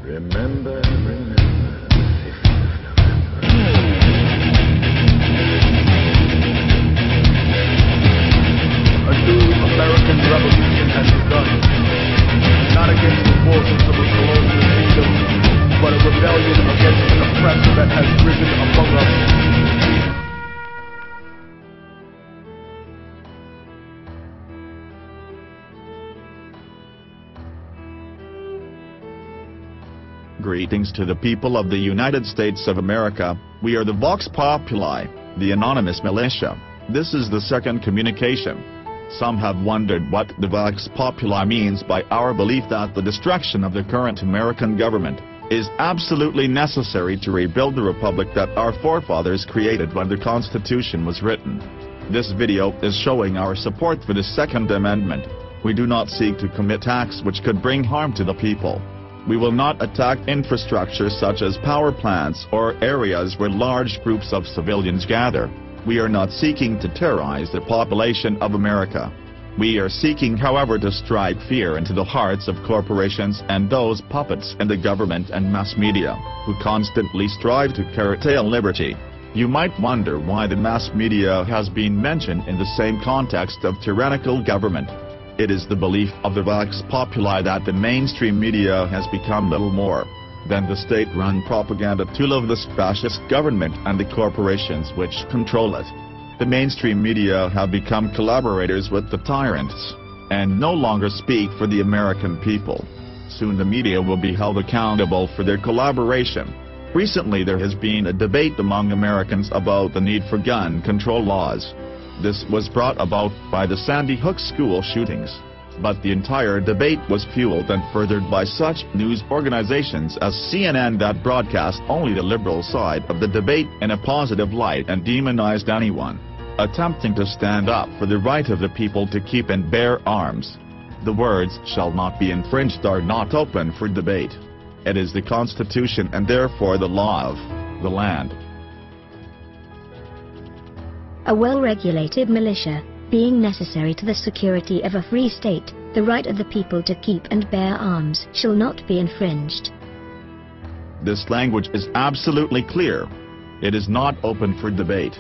Remember, remember the 5th of November. A new American revolution has begun. Not against the forces of a colonial kingdom, but a rebellion against an oppressor that has risen among us. Greetings to the people of the United States of America. We are the Vox Populi, the anonymous militia. This is the second communication. Some have wondered what the Vox Populi means by our belief that the destruction of the current American government is absolutely necessary to rebuild the republic that our forefathers created when the Constitution was written. This video is showing our support for the Second Amendment. We do not seek to commit acts which could bring harm to the people. We will not attack infrastructure such as power plants or areas where large groups of civilians gather. We are not seeking to terrorize the population of America. We are seeking, however, to strike fear into the hearts of corporations and those puppets in the government and mass media, who constantly strive to curtail liberty. You might wonder why the mass media has been mentioned in the same context of tyrannical government. It is the belief of the Vox Populi that the mainstream media has become little more than the state-run propaganda tool of this fascist government and the corporations which control it. The mainstream media have become collaborators with the tyrants, and no longer speak for the American people. Soon the media will be held accountable for their collaboration. Recently there has been a debate among Americans about the need for gun control laws. This was brought about by the Sandy Hook school shootings. But the entire debate was fueled and furthered by such news organizations as CNN that broadcast only the liberal side of the debate in a positive light and demonized anyone attempting to stand up for the right of the people to keep and bear arms. The words "shall not be infringed" are not open for debate. It is the Constitution and therefore the law of the land. A well-regulated militia, being necessary to the security of a free state, the right of the people to keep and bear arms shall not be infringed. This language is absolutely clear. It is not open for debate.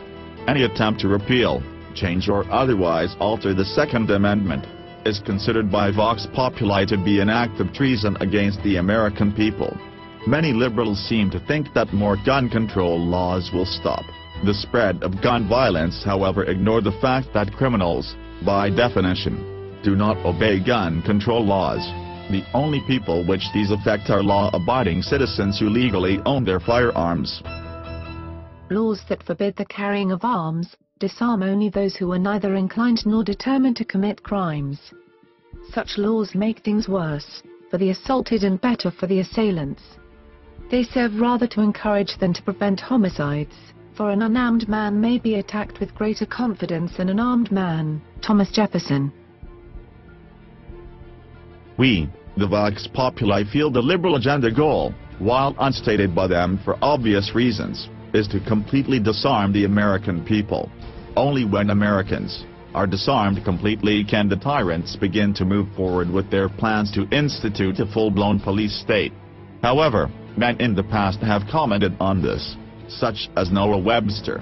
Any attempt to repeal, change or otherwise alter the Second Amendment is considered by Vox Populi to be an act of treason against the American people. Many liberals seem to think that more gun control laws will stop the spread of gun violence, however ignore the fact that criminals, by definition, do not obey gun control laws. The only people which these affect are law-abiding citizens who legally own their firearms. Laws that forbid the carrying of arms disarm only those who are neither inclined nor determined to commit crimes. Such laws make things worse for the assaulted and better for the assailants. They serve rather to encourage than to prevent homicides. For an unarmed man may be attacked with greater confidence than an armed man. Thomas Jefferson. We, the Vox Populi, feel the liberal agenda goal, while unstated by them for obvious reasons, is to completely disarm the American people. Only when Americans are disarmed completely can the tyrants begin to move forward with their plans to institute a full-blown police state. However, men in the past have commented on this, such as Noah Webster.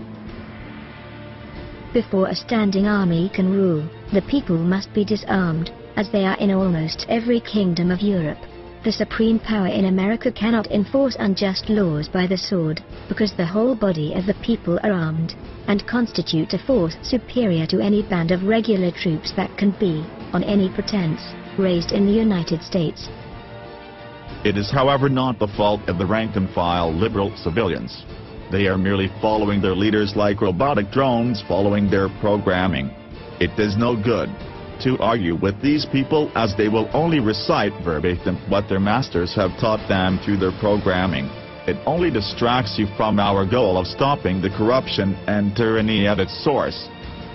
Before a standing army can rule, the people must be disarmed, as they are in almost every kingdom of Europe. The supreme power in America cannot enforce unjust laws by the sword, because the whole body of the people are armed, and constitute a force superior to any band of regular troops that can be, on any pretense, raised in the United States. It is, however, not the fault of the rank-and-file liberal civilians. They are merely following their leaders like robotic drones following their programming. It does no good to argue with these people, as they will only recite verbatim what their masters have taught them through their programming. It only distracts you from our goal of stopping the corruption and tyranny at its source.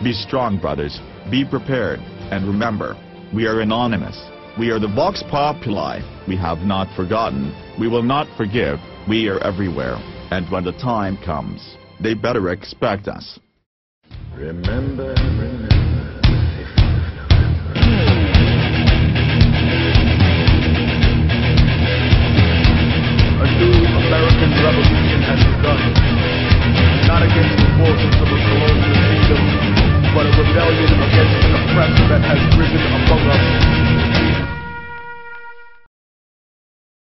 Be strong, brothers, be prepared, and remember, we are anonymous. We are the Vox Populi. We have not forgotten. We will not forgive. We are everywhere. And when the time comes, they better expect us. Remember.